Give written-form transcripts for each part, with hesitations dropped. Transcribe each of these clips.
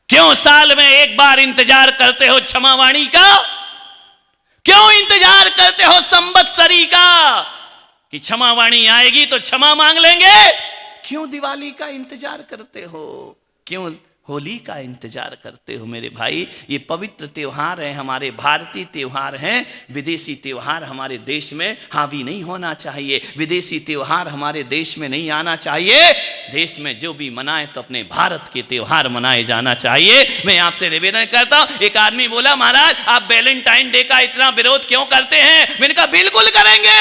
क्यों साल में एक बार इंतजार करते हो क्षमावाणी का? क्यों इंतजार करते हो संवत्सरी का कि क्षमावाणी आएगी तो क्षमा मांग लेंगे? क्यों दिवाली का इंतजार करते हो? क्यों होली का इंतजार करते हो मेरे भाई? ये पवित्र त्योहार है, हमारे भारतीय त्योहार हैं। विदेशी त्योहार हमारे देश में हावी नहीं होना चाहिए, विदेशी त्योहार हमारे देश में नहीं आना चाहिए। देश में जो भी मनाए तो अपने भारत के त्योहार मनाए जाना चाहिए। मैं आपसे निवेदन करता हूं। एक आदमी बोला, महाराज आप वैलेंटाइन डे का इतना विरोध क्यों करते हैं? मैंने कहा बिल्कुल करेंगे।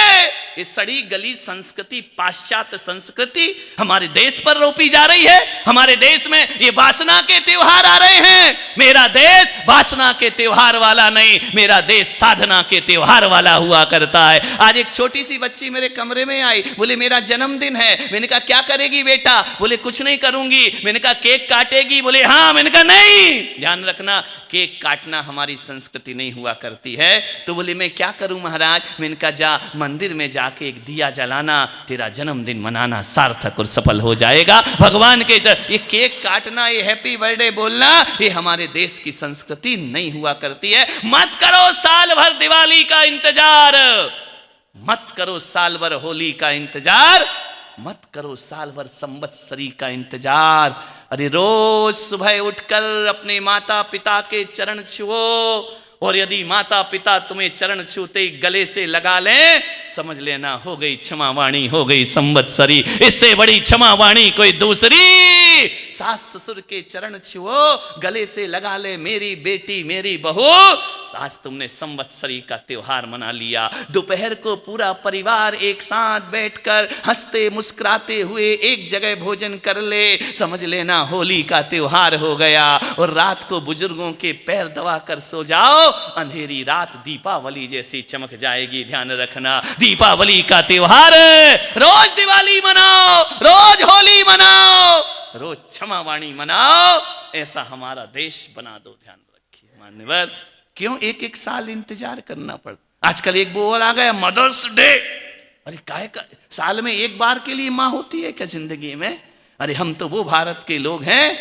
ये सड़ी गली संस्कृति, पाश्चात्य संस्कृति हमारे देश पर रोपी जा रही है। हमारे देश में ये वासना के त्योहार आ रहे हैं। मेरा देश वासना के त्योहार वाला नहीं, मेरा देश साधना के त्योहार वाला हुआ करता है। आज एक छोटी सी बच्ची मेरे कमरे में आई, बोले मेरा जन्मदिन है। मैंने कहा क्या करेगी बेटा? बोले कुछ नहीं करूंगी। मैंने कहा केक काटेगी? बोले हाँ। मैंने कहा नहीं, ध्यान रखना केक काटना हमारी संस्कृति नहीं हुआ करती है। तो बोले मैं क्या करूं महाराज? मैंने कहा जा मंदिर में जाके एक दिया जलाना, तेरा जन्मदिन मनाना सार्थक और सफल हो जाएगा। भगवान के ये केक काटना, ये हैप्पी बर्थडे बोलना, ये हमारे देश की संस्कृति नहीं हुआ करती है। मत करो साल भर दिवाली का इंतजार, मत करो साल भर होली का इंतजार, मत करो साल भर संवत्सरी का इंतजार। अरे रोज सुबह उठकर अपने माता पिता के चरण छुओ, और यदि माता पिता तुम्हें चरण छूते गले से लगा लें, समझ लेना हो गई क्षमावाणी, हो गई संवत्सरी। इससे बड़ी क्षमावाणी कोई दूसरी। सास ससुर के चरण छुओ, गले से लगा ले मेरी बेटी मेरी बहू, आज तुमने संवत्सरी का त्योहार मना लिया। दोपहर को पूरा परिवार एक साथ बैठकर हंसते मुस्कुराते हुए एक जगह भोजन कर ले, समझ लेना होली का त्योहार हो गया। और रात को बुजुर्गों के पैर दबा कर सो जाओ, अंधेरी रात दीपावली जैसी चमक जाएगी। ध्यान रखना दीपावली का त्योहार, रोज दिवाली मनाओ, रोज होली मनाओ, रोज क्षमावाणी मनाओ। ऐसा हमारा देश बना दो। ध्यान रखिए मान्यवर, क्यों एक एक साल इंतजार करना पड़? आजकल एक वो और आ गया मदर्स डे। अरे काहे का साल में एक बार के लिए माँ होती है क्या जिंदगी में? अरे हम तो वो भारत के लोग हैं,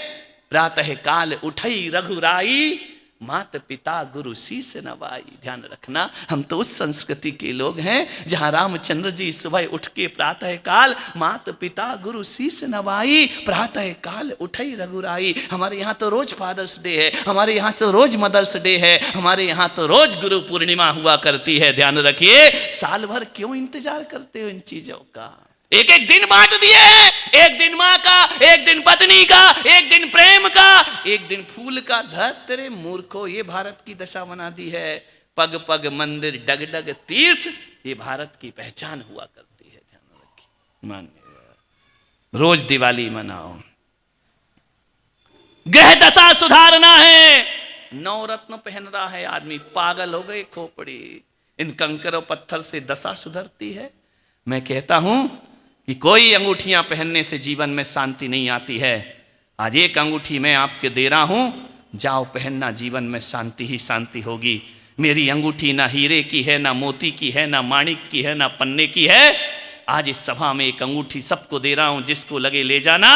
प्रातः काल उठई रघुराई, मात पिता गुरु शीस नवाई। ध्यान रखना हम तो उस संस्कृति के लोग हैं जहां रामचंद्र जी सुबह उठ के प्रातः काल मात पिता गुरु शीस नवाई, प्रातः काल उठई रघुराई। हमारे यहाँ तो रोज फादर्स डे है, हमारे यहाँ तो रोज मदर्स डे है, हमारे यहाँ तो रोज गुरु पूर्णिमा हुआ करती है। ध्यान रखिए, साल भर क्यों इंतजार करते हो इन चीजों का? एक एक दिन बांट दिए हैं, एक दिन माँ का, एक दिन पत्नी का, एक दिन प्रेम का, एक दिन फूल का। धत्रे मूर्खो, ये भारत की दशा बना दी है। पग पग मंदिर डग डग तीर्थ, ये भारत की पहचान हुआ करती है। ध्यान रखिए मानिए, रोज दिवाली मनाओ। ग्रह दशा सुधारना है, नवरत्न पहन रहा है आदमी, पागल हो गए खोपड़ी। इन कंकरों पत्थर से दशा सुधरती है? मैं कहता हूं कि कोई अंगूठियां पहनने से जीवन में शांति नहीं आती है। आज एक अंगूठी मैं आपके दे रहा हूं, जाओ पहनना, जीवन में शांति ही शांति होगी। मेरी अंगूठी ना हीरे की है, ना मोती की है, ना माणिक की है, ना पन्ने की है। आज इस सभा में एक अंगूठी सबको दे रहा हूं, जिसको लगे ले जाना,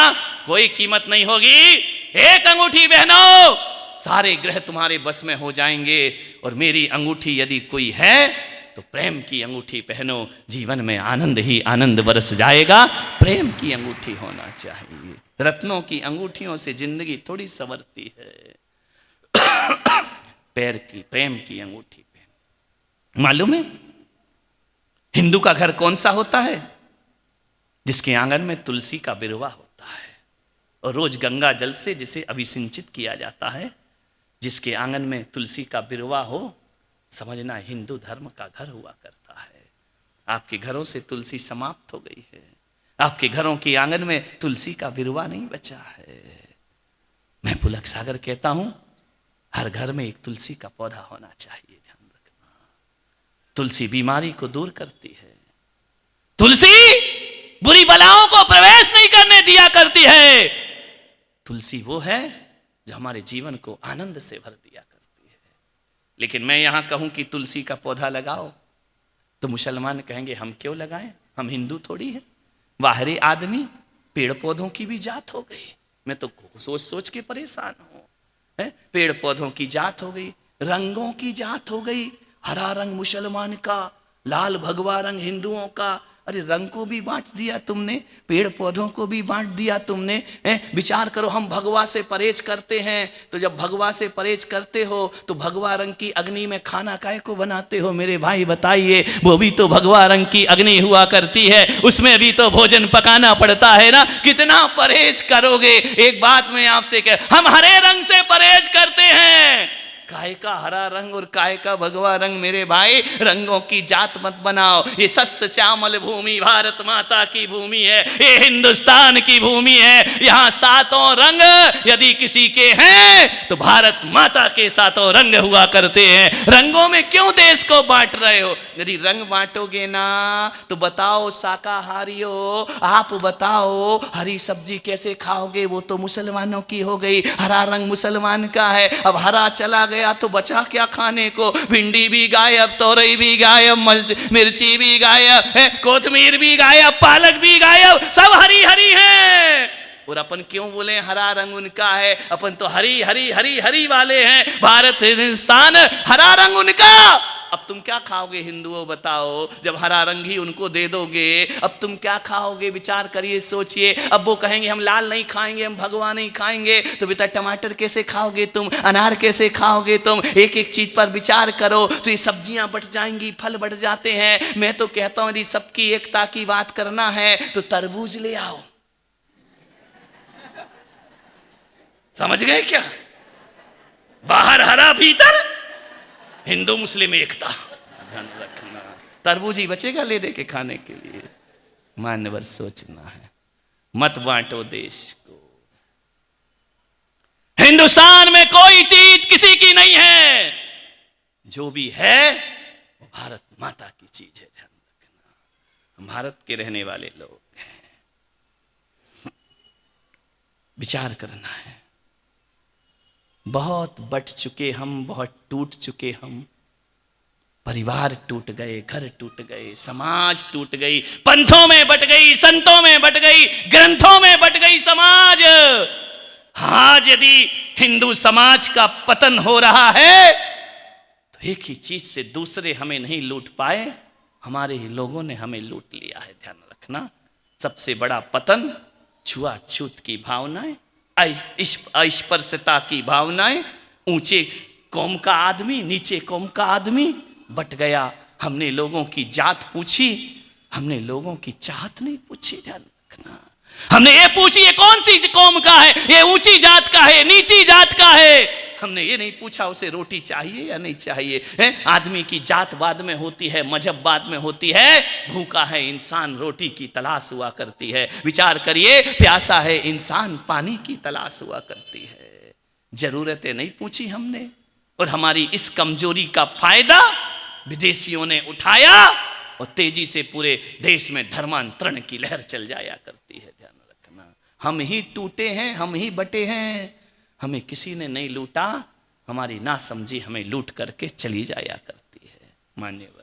कोई कीमत नहीं होगी। एक अंगूठी पहनो, सारे ग्रह तुम्हारे बस में हो जाएंगे। और मेरी अंगूठी यदि कोई है तो प्रेम की अंगूठी पहनो, जीवन में आनंद ही आनंद बरस जाएगा। प्रेम की अंगूठी होना चाहिए। रत्नों की अंगूठियों से जिंदगी थोड़ी संवरती है। पैर की प्रेम की अंगूठी पहन। मालूम है हिंदू का घर कौन सा होता है? जिसके आंगन में तुलसी का बिरवा होता है, और रोज गंगा जल से जिसे अभिसिंचित किया जाता है। जिसके आंगन में तुलसी का बिरवा हो, समझना हिंदू धर्म का घर हुआ करता है। आपके घरों से तुलसी समाप्त हो गई है, आपके घरों के आंगन में तुलसी का बिरवा नहीं बचा है। मैं पुलक सागर कहता हूं, हर घर में एक तुलसी का पौधा होना चाहिए। ध्यान रखना, तुलसी बीमारी को दूर करती है। तुलसी बुरी बलाओं को प्रवेश नहीं करने दिया करती है। तुलसी वो है जो हमारे जीवन को आनंद से भर दिया करती है। लेकिन मैं यहां कहूं कि तुलसी का पौधा लगाओ, तो मुसलमान कहेंगे हम क्यों लगाएं, हम हिंदू थोड़ी हैं। बाहरी आदमी, पेड़ पौधों की भी जात हो गई। मैं तो सोच सोच के परेशान हूं। पेड़ पौधों की जात हो गई, रंगों की जात हो गई, हरा रंग मुसलमान का, लाल भगवा रंग हिंदुओं का। अरे रंग को भी बांट दिया तुमने, पेड़ पौधों को भी बांट दिया तुमने। विचार करो, हम भगवा से परहेज करते हैं, तो जब भगवा से परहेज करते हो तो भगवा रंग की अग्नि में खाना काहे को बनाते हो मेरे भाई बताइए? वो भी तो भगवा रंग की अग्नि हुआ करती है, उसमें भी तो भोजन पकाना पड़ता है ना। कितना परहेज करोगे? एक बात मैं आपसे कह, हम हरे रंग से परहेज करते हैं, काय का हरा रंग और काय का भगवा रंग। मेरे भाई रंगों की जात मत बनाओ। ये सस्य श्यामल भूमि भारत माता की भूमि है, ये हिंदुस्तान की भूमि है। यहाँ सातों रंग यदि किसी के हैं तो भारत माता के सातों रंग हुआ करते हैं। रंगों में क्यों देश को बांट रहे हो? यदि रंग बांटोगे ना तो बताओ शाकाहारियों, आप बताओ हरी सब्जी कैसे खाओगे? वो तो मुसलमानों की हो गई, हरा रंग मुसलमान का है। अब हरा चला गया तो बचा क्या खाने को? भिंडी भी गायब, तोरई भी गायब, मिर्ची भी गायब, कोथमीर भी गायब, पालक भी गायब, सब हरी हरी है। और अपन क्यों बोले हरा रंग उनका है? अपन तो हरी हरी हरी हरी वाले हैं। भारत हिंदुस्तान, हरा रंग उनका। अब तुम क्या खाओगे हिंदुओं बताओ? जब हरा रंग ही उनको दे दोगे, अब तुम क्या खाओगे? विचार करिए, सोचिए। अब वो कहेंगे हम लाल नहीं खाएंगे, हम भगवा नहीं खाएंगे, तो बेटा टमाटर कैसे खाओगे तुम? अनार कैसे खाओगे तुम? एक एक चीज पर विचार करो तो ये सब्जियां बढ़ जाएंगी, फल बढ़ जाते हैं। मैं तो कहता हूं यदि सबकी एकता की बात करना है तो तरबूज ले आओ। समझ गए क्या? बाहर हरा, भीतर हिंदू मुस्लिम एकता। ध्यान रखना, तरबूज ही बचेगा ले दे के खाने के लिए। मान्यवर सोचना है, मत बांटो देश को। हिंदुस्तान में कोई चीज किसी की नहीं है, जो भी है वो भारत माता की चीज है। ध्यान रखना, हम भारत के रहने वाले लोग हैं। विचार करना है। बहुत बट चुके हम, बहुत टूट चुके हम। परिवार टूट गए, घर टूट गए, समाज टूट गई, पंथों में बट गई, संतों में बट गई, ग्रंथों में बट गई समाज। आज यदि हिंदू समाज का पतन हो रहा है तो एक ही चीज से दूसरे हमें नहीं लूट पाए, हमारे ही लोगों ने हमें लूट लिया है। ध्यान रखना, सबसे बड़ा पतन छुआछूत की भावनाएं, अस्पृश्यता की भावनाएं, ऊंचे कौम का आदमी, नीचे कौम का आदमी बट गया। हमने लोगों की जात पूछी, हमने लोगों की चाहत नहीं पूछी। ध्यान रखना, हमने ये पूछी ये कौन सी कौम का है, ये ऊंची जात का है, नीची जात का है। हमने ये नहीं पूछा उसे रोटी चाहिए या नहीं चाहिए है? आदमी की जात बाद में होती है, मजहब बाद में होती है। भूखा है इंसान, रोटी की तलाश हुआ करती है। विचार करिए, प्यासा है इंसान, पानी की तलाश हुआ करती है। जरूरतें नहीं पूछी हमने, और हमारी इस कमजोरी का फायदा विदेशियों ने उठाया और तेजी से पूरे देश में धर्मांतरण की लहर चल जाया करती है। ध्यान रखना, हम ही टूटे हैं, हम ही बटे हैं, हमें किसी ने नहीं लूटा। हमारी नासमझी हमें लूट करके चली जाया करती है। मान्यवर